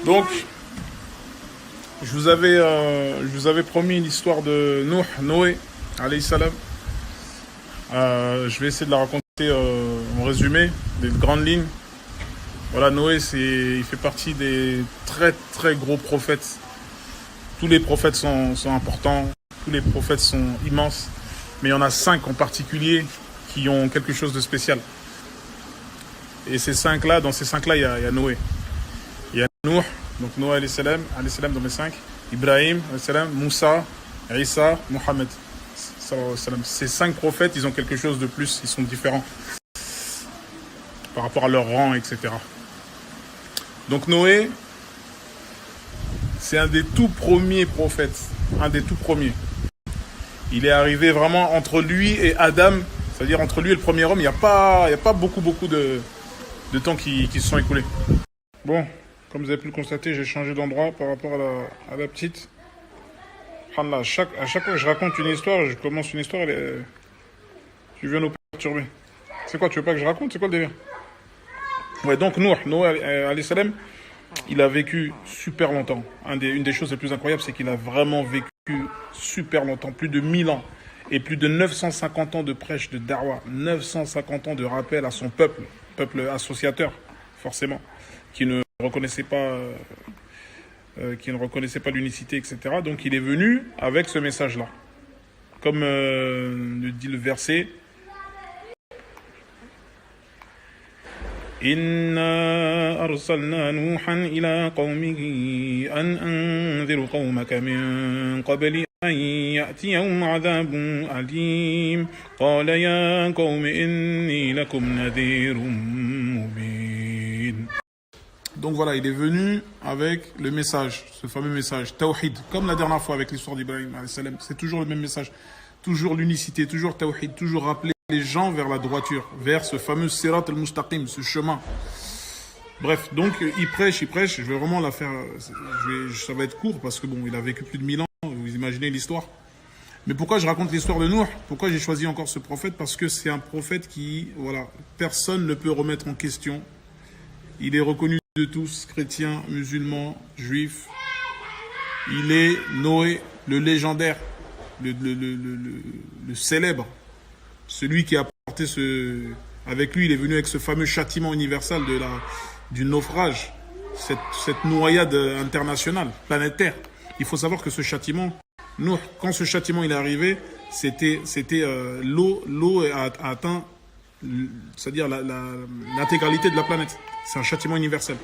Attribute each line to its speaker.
Speaker 1: Donc, je vous avais promis l'histoire de Noé, alayhi salam. Je vais essayer de la raconter en résumé, des grandes lignes. Voilà, Noé, il fait partie des très très gros prophètes. Tous les prophètes sont importants, tous les prophètes sont immenses, mais il y en a 5 en particulier qui ont quelque chose de spécial. Et dans ces 5-là, il y a Noé. Il y a Nuh, donc Noé alayhi salam dans les 5, Ibrahim alayhi salam, Moussa, Isa, Mohammed. Ces 5 prophètes, ils ont quelque chose de plus, ils sont différents par rapport à leur rang, etc. Donc Noé, c'est un des tout premiers prophètes, un des tout premiers. Il est arrivé vraiment entre lui et Adam, c'est-à-dire entre lui et le premier homme, il n'y a pas beaucoup de temps qui se sont écoulés. Bon, comme vous avez pu le constater, j'ai changé d'endroit par rapport à la petite. À chaque fois que je raconte une histoire, je commence une histoire, tu viens nous perturber. C'est quoi, tu veux pas que je raconte? C'est quoi le délire? Ouais, donc Noé alayhi salam, il a vécu super longtemps. Une des choses les plus incroyables, c'est qu'il a vraiment vécu super longtemps, plus de 1000 ans. Et plus de 950 ans de prêche, de darwa, 950 ans de rappel à son peuple associateur, forcément, qui ne reconnaissait pas l'unicité, etc. Donc il est venu avec ce message-là. Comme le dit le verset, Inna arsalna Nuhan ila qawmihi an anziru qawmaka min qabli an ya'tiyahum adhabun alim. Qala ya qawmi inni lakum nadhirun mubin. Donc voilà, il est venu avec le message, ce fameux message, Tawhid, comme la dernière fois avec l'histoire d'Ibrahim, c'est toujours le même message, toujours l'unicité, toujours Tawhid, toujours rappeler les gens vers la droiture, vers ce fameux Sirat al-Mustaqim, ce chemin. Bref, donc il prêche, je vais vraiment la faire, ça va être court parce que bon, il a vécu plus de 1000 ans, vous imaginez l'histoire. Mais pourquoi je raconte l'histoire de Nuh? Pourquoi j'ai choisi encore ce prophète? Parce que c'est un prophète qui, voilà, personne ne peut remettre en question. Il est reconnu de tous, chrétiens, musulmans, juifs. Il est Noé, le légendaire, le célèbre, celui qui a apporté avec lui, il est venu avec ce fameux châtiment universel du naufrage, cette noyade internationale, planétaire. Il faut savoir que ce châtiment, quand ce châtiment il est arrivé, c'était l'eau a atteint, c'est-à-dire l'intégralité de la planète. C'est un châtiment universel.